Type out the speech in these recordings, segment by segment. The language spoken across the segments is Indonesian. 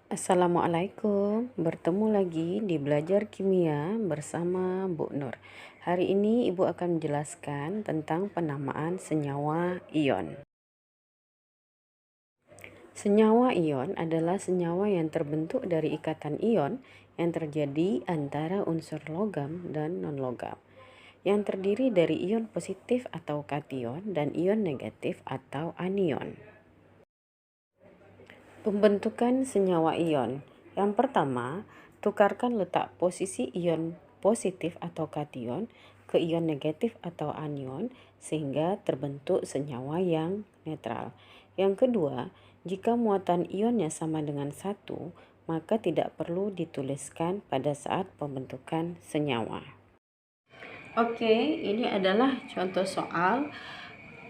Assalamualaikum, bertemu lagi di Belajar Kimia bersama Bu Nur. Hari ini Ibu akan menjelaskan tentang penamaan senyawa ion. Senyawa ion adalah senyawa yang terbentuk dari ikatan ion yang terjadi antara unsur logam dan non-logam, yang terdiri dari ion positif atau kation dan ion negatif atau anion. Pembentukan senyawa ion. Yang pertama, tukarkan letak posisi ion positif atau kation ke ion negatif atau anion sehingga terbentuk senyawa yang netral. Yang kedua, jika muatan ionnya sama dengan 1, maka tidak perlu dituliskan pada saat pembentukan senyawa. Oke, ini adalah contoh soal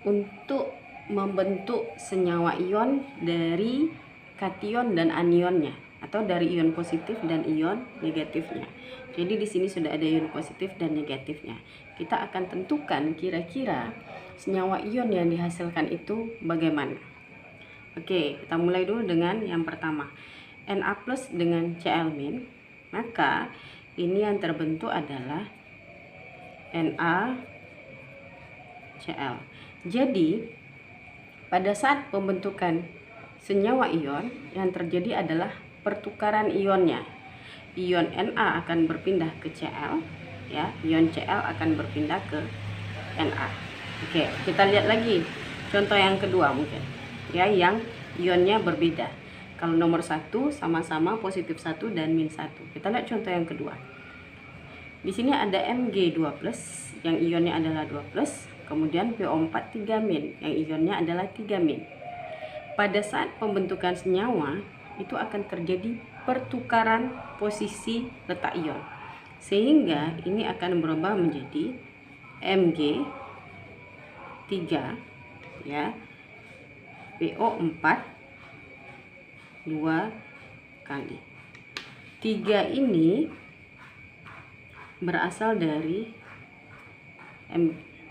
untuk membentuk senyawa ion dari kation dan anionnya, atau dari ion positif dan ion negatifnya. Jadi di sini sudah ada ion positif dan negatifnya. Kita akan tentukan kira-kira senyawa ion yang dihasilkan itu bagaimana. Oke, kita mulai dulu dengan yang pertama, Na plus dengan Cl min. Maka ini yang terbentuk adalah NaCl. Jadi pada saat pembentukan senyawa ion yang terjadi adalah pertukaran ionnya. Ion Na akan berpindah ke Cl, ya. Ion Cl akan berpindah ke Na. Oke, kita lihat lagi contoh yang kedua mungkin, ya, yang ionnya berbeda. Kalau nomor 1 sama-sama positif 1 dan min 1. Kita lihat contoh yang kedua. Di sini ada Mg2+, yang ionnya adalah 2+, kemudian PO4 3-, yang ionnya adalah 3-. Pada saat pembentukan senyawa, itu akan terjadi pertukaran posisi letak ion. Sehingga ini akan berubah menjadi Mg3, ya, PO4 2 kali. 3 ini berasal dari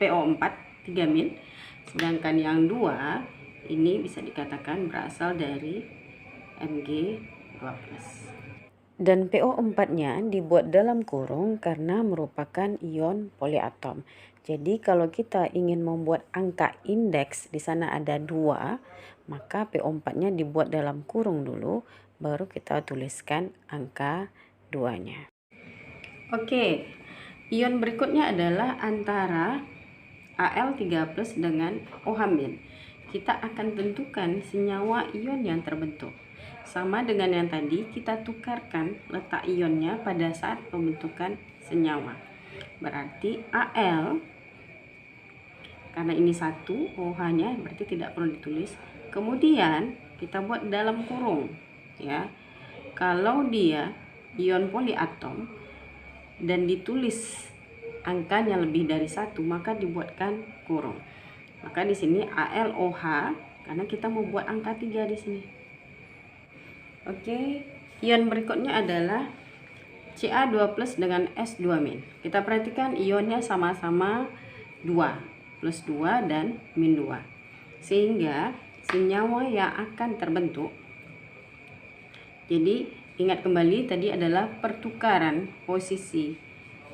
PO4 3-, sedangkan yang 2 ini bisa dikatakan berasal dari Mg2+. Dan PO4-nya dibuat dalam kurung karena merupakan ion poliatom. Jadi kalau kita ingin membuat angka indeks, di sana ada 2, maka PO4-nya dibuat dalam kurung dulu, baru kita tuliskan angka 2-nya. Oke, ion berikutnya adalah antara Al3+ dengan OH-. Kita akan tentukan senyawa ion yang terbentuk. Sama dengan yang tadi, kita tukarkan letak ionnya pada saat pembentukan senyawa. Berarti Al, karena ini 1, OH-nya berarti tidak perlu ditulis. Kemudian kita buat dalam kurung, ya. Kalau dia ion poliatom dan ditulis angkanya lebih dari 1, maka dibuatkan kurung. Maka di sini ALOH, karena kita mau buat angka 3 di sini. Oke, ion berikutnya adalah Ca2+ dengan S2-. Kita perhatikan ionnya sama-sama 2, plus 2 dan min 2. Sehingga senyawa yang akan terbentuk, jadi ingat kembali tadi adalah pertukaran posisi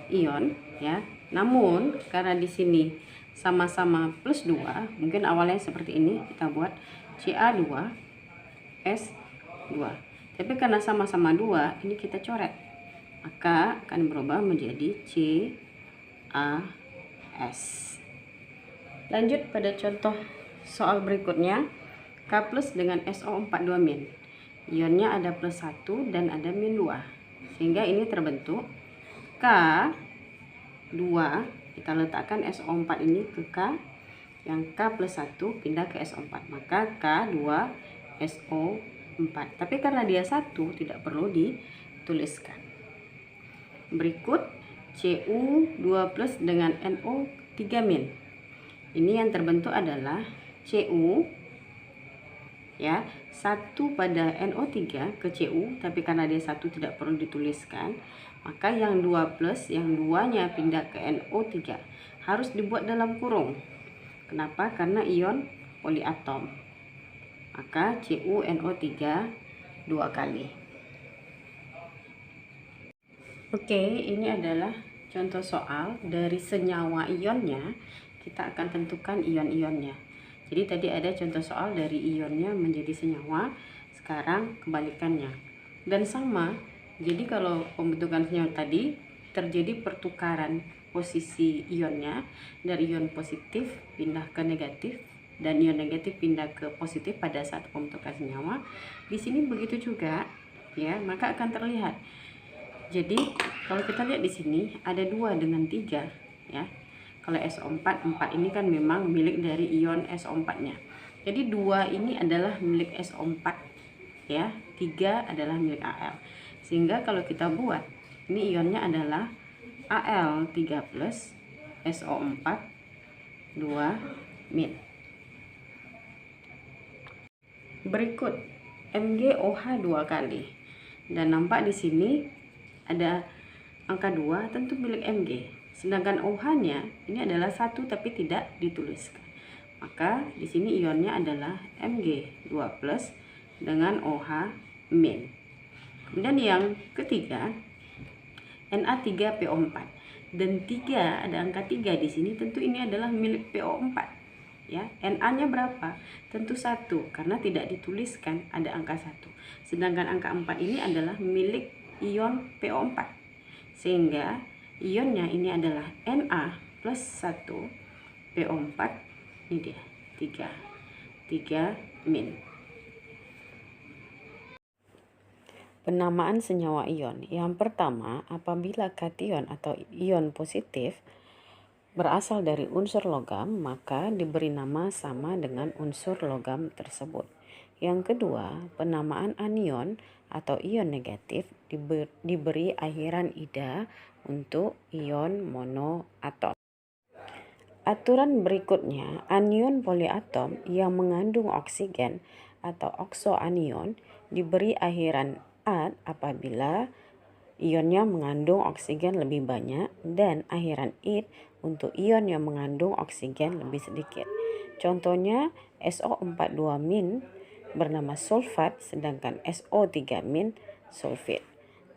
ion, ya. Namun karena di sini sama-sama plus 2, mungkin awalnya seperti ini, kita buat Ca2 S2. Tapi karena sama-sama 2, ini kita coret, maka akan berubah menjadi CaS. Lanjut pada contoh soal berikutnya, K+ dengan SO4 2-. Ionnya ada plus 1 dan ada min 2, sehingga ini terbentuk K2, kita letakkan SO4 ini ke K, yang K plus 1 pindah ke SO4, maka K2SO4. Tapi karena dia 1, tidak perlu dituliskan. Berikut Cu2+ dengan NO3-. Ini yang terbentuk adalah Cu, ya, 1 pada NO3 ke Cu, tapi karena dia 1 tidak perlu dituliskan, maka yang 2+, yang 2-nya pindah ke NO3 harus dibuat dalam kurung. Kenapa? Karena ion poliatom. Maka CuNO3 2 kali. Oke, ini adalah contoh soal dari senyawa ionnya. Kita akan tentukan ion-ionnya. Jadi tadi ada contoh soal dari ionnya menjadi senyawa, sekarang kebalikannya. Dan sama, jadi kalau pembentukan senyawa tadi terjadi pertukaran posisi ionnya dari ion positif pindah ke negatif dan ion negatif pindah ke positif pada saat pembentukan senyawa. Di sini begitu juga, ya, maka akan terlihat. Jadi kalau kita lihat di sini ada 2 dengan 3, ya. Kalau SO4, 4 ini kan memang milik dari ion SO4-nya. Jadi 2 ini adalah milik SO4, ya. 3 adalah milik Al. Sehingga kalau kita buat, ini ionnya adalah Al3+, SO4, 2 min. Berikut MgOH 2 kali. Dan nampak di sini ada angka 2 tentu milik Mg. Sedangkan OH-nya ini adalah 1 tapi tidak dituliskan. Maka di sini ionnya adalah Mg2+ dengan OH min. Kemudian yang ketiga Na3PO4. Dan 3 ada angka 3 di sini, tentu ini adalah milik PO4. Ya, Na-nya berapa? Tentu 1 karena tidak dituliskan ada angka 1. Sedangkan angka 4 ini adalah milik ion PO4, sehingga ionnya ini adalah Na plus 1 PO4, ini dia 3 min. Penamaan senyawa ion. Yang pertama, apabila kation atau ion positif berasal dari unsur logam, maka diberi nama sama dengan unsur logam tersebut. Yang kedua, penamaan anion atau ion negatif diberi akhiran ida untuk ion monoatom. Aturan berikutnya, anion poliatom yang mengandung oksigen atau oksoanion diberi akhiran ad apabila ionnya mengandung oksigen lebih banyak dan akhiran id untuk ion yang mengandung oksigen lebih sedikit. Contohnya SO42 min bernama sulfat, sedangkan SO3 min sulfit.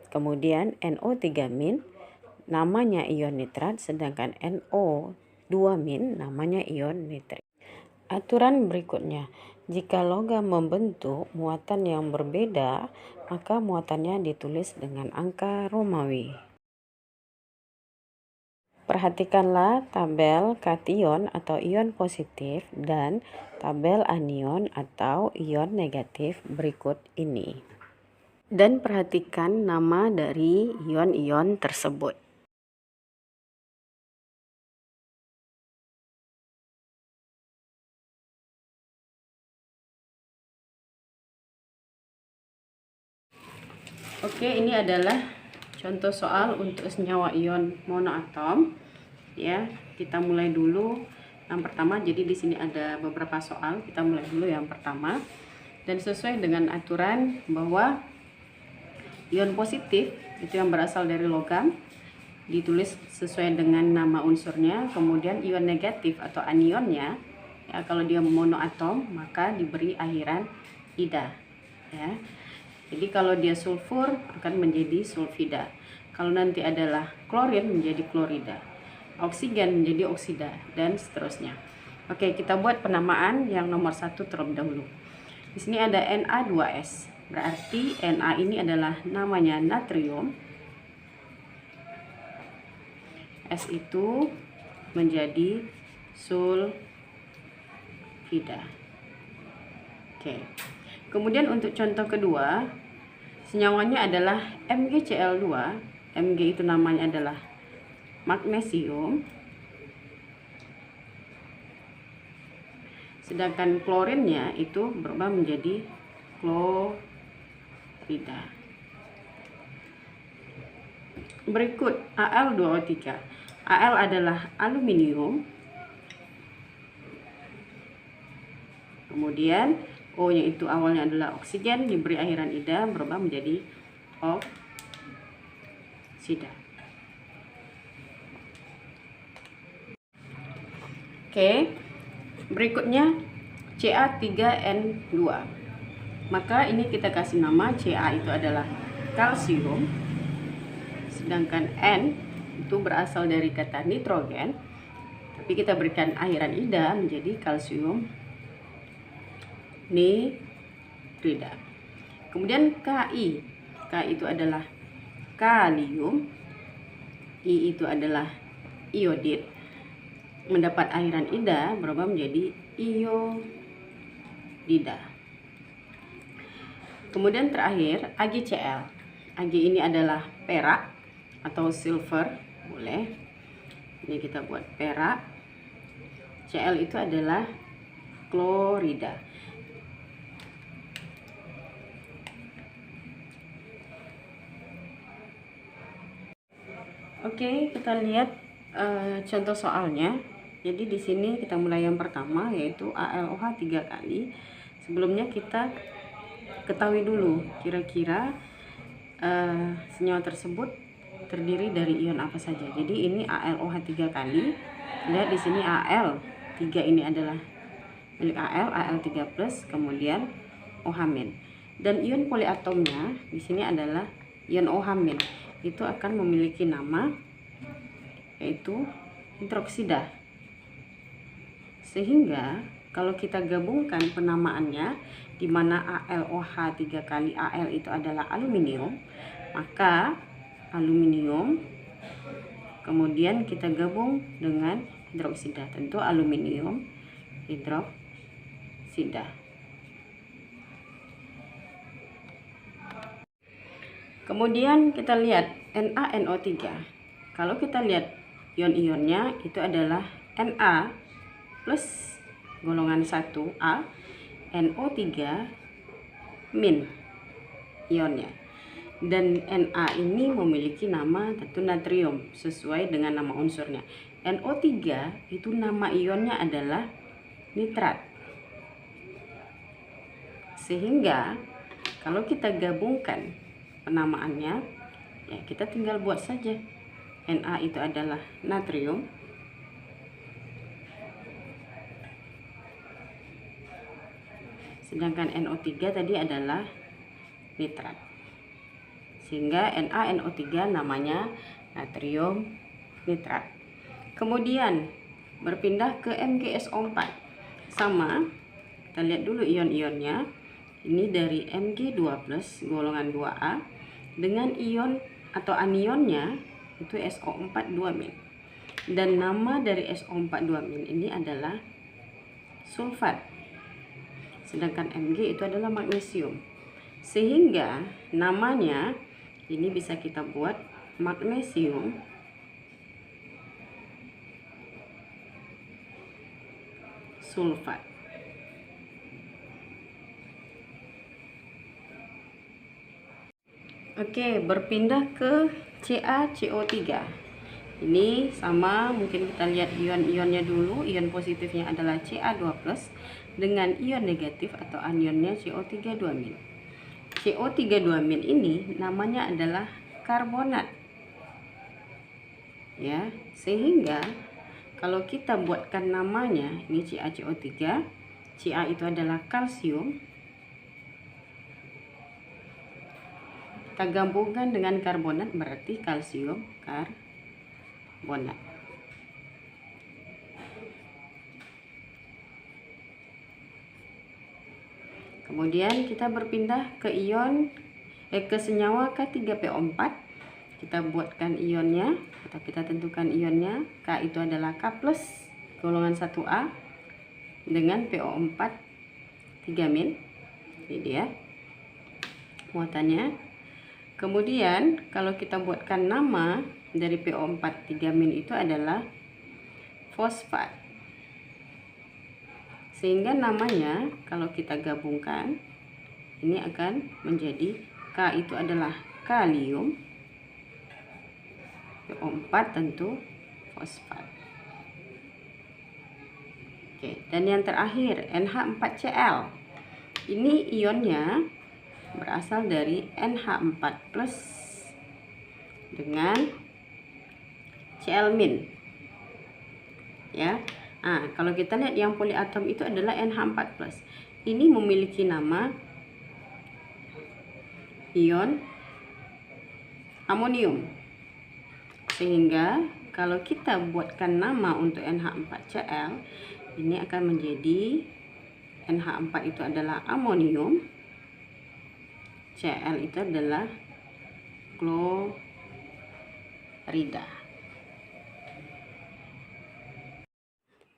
Kemudian NO3 min namanya ion nitrat, sedangkan NO2 min namanya ion nitrit. Aturan berikutnya, jika logam membentuk muatan yang berbeda, maka muatannya ditulis dengan angka Romawi. Perhatikanlah tabel kation atau ion positif dan tabel anion atau ion negatif berikut ini. Dan perhatikan nama dari ion-ion tersebut. Oke, ini adalah contoh soal untuk senyawa ion monoatom. Ya, kita mulai dulu. Yang pertama, jadi di sini ada beberapa soal. Kita mulai dulu yang pertama. Dan sesuai dengan aturan bahwa ion positif itu yang berasal dari logam ditulis sesuai dengan nama unsurnya. Kemudian ion negatif atau anionnya, ya, kalau dia monoatom maka diberi akhiran ida. Ya. Jadi kalau dia sulfur akan menjadi sulfida. Kalau nanti adalah klorin menjadi klorida. Oksigen menjadi oksida dan seterusnya. Oke, kita buat penamaan yang nomor 1 terlebih dahulu. Di sini ada Na2S. Berarti Na ini adalah namanya natrium. S itu menjadi sulfida. Oke. Kemudian untuk contoh kedua, senyawanya adalah MgCl2. Mg itu namanya adalah magnesium. Sedangkan klorinnya itu berubah menjadi klorida. Berikut Al2O3. Al adalah aluminium. Kemudian O yang itu awalnya adalah oksigen, diberi akhiran ida, berubah menjadi oksida. Oke, berikutnya Ca3N2. Maka ini kita kasih nama Ca itu adalah kalsium. Sedangkan N itu berasal dari kata nitrogen, tapi kita berikan airan ida menjadi kalsium nitrida. Kemudian Ki. K itu adalah kalium, I itu adalah iodid. Mendapat airan ida berubah menjadi iodida. Kemudian terakhir AgCl. Ag ini adalah perak atau silver, boleh. Ini kita buat perak. Cl itu adalah klorida. Oke, kita lihat contoh soalnya. Jadi di sini kita mulai yang pertama, yaitu ALOH 3 kali. Sebelumnya kita ketahui dulu kira-kira senyawa tersebut terdiri dari ion apa saja. Jadi ini ALOH 3 kali. Lihat di sini Al3 ini adalah milik Al3+, kemudian OH-. Dan ion poliatomnya di sini adalah ion OH-. Itu akan memiliki nama yaitu hidroksida. Sehingga kalau kita gabungkan penamaannya, di mana ALOH 3 kali Al itu adalah aluminium, maka aluminium kemudian kita gabung dengan hidroksida, tentu aluminium hidroksida. Kemudian kita lihat NaNO3. Kalau kita lihat ion-ionnya itu adalah Na plus golongan 1A, NO3 min ionnya. Dan Na ini memiliki nama tentu natrium sesuai dengan nama unsurnya. NO3 itu nama ionnya adalah nitrat. Sehingga kalau kita gabungkan penamaannya, ya kita tinggal buat saja. Na itu adalah natrium, sedangkan NO3 tadi adalah nitrat. Sehingga NaNO3 namanya natrium nitrat. Kemudian berpindah ke MgSO4. Sama, kita lihat dulu ion-ionnya. Ini dari Mg2+ golongan 2A dengan ion atau anionnya itu SO4 2-. Dan nama dari SO4 2- ini adalah sulfat. Sedangkan Mg itu adalah magnesium. Sehingga namanya ini bisa kita buat magnesium sulfat. Oke, berpindah ke CaCO3. Ini sama, mungkin kita lihat ion-ionnya dulu. Ion positifnya adalah Ca2+ dengan ion negatif atau anionnya CO3 2-. CO3 2- ini namanya adalah karbonat. Ya, sehingga kalau kita buatkan namanya, ini CaCO3, Ca itu adalah kalsium. Kita gabungkan dengan karbonat berarti kalsium karbonat. Kemudian kita berpindah ke ion ke senyawa K3PO4. Kita buatkan ionnya atau kita tentukan ionnya. K itu adalah K+ golongan 1A dengan PO4 3-. Ini dia muatannya. Kemudian kalau kita buatkan nama dari PO4 3- itu adalah fosfat. Sehingga namanya kalau kita gabungkan ini akan menjadi K itu adalah kalium, PO4 tentu fosfat. Oke, dan yang terakhir NH4Cl. Ini ionnya berasal dari NH4+ dengan Cl-. Ya. Nah, kalau kita lihat yang poliatom itu adalah NH4+. Ini memiliki nama ion amonium. Sehingga kalau kita buatkan nama untuk NH4Cl, ini akan menjadi NH4 itu adalah amonium, Cl itu adalah klorida.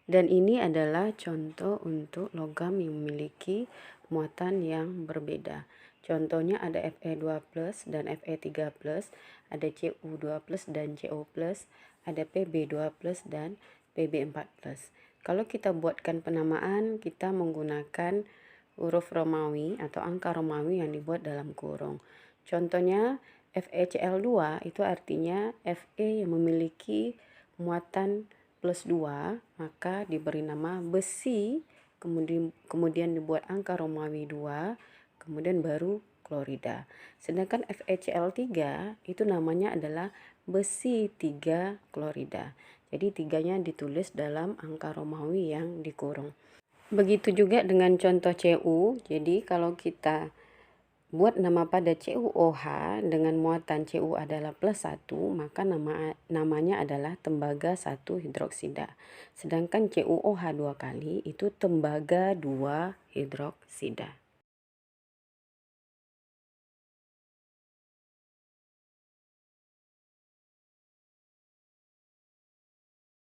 Dan ini adalah contoh untuk logam yang memiliki muatan yang berbeda. Contohnya ada Fe2+ dan Fe3+, ada Cu2+ dan Co+, ada Pb2+ dan Pb4+. Kalau kita buatkan penamaan, kita menggunakan huruf Romawi atau angka Romawi yang dibuat dalam kurung. Contohnya FeCl2 itu artinya Fe yang memiliki muatan +2, maka diberi nama besi, kemudian dibuat angka Romawi 2, kemudian baru klorida. Sedangkan FeCl3 itu namanya adalah besi 3 klorida. Jadi tiganya ditulis dalam angka Romawi yang dikurung. Begitu juga dengan contoh Cu. Jadi kalau kita buat nama pada CuOH dengan muatan Cu adalah +1, maka namanya adalah tembaga 1 hidroksida. Sedangkan CuOH 2 kali itu tembaga 2 hidroksida.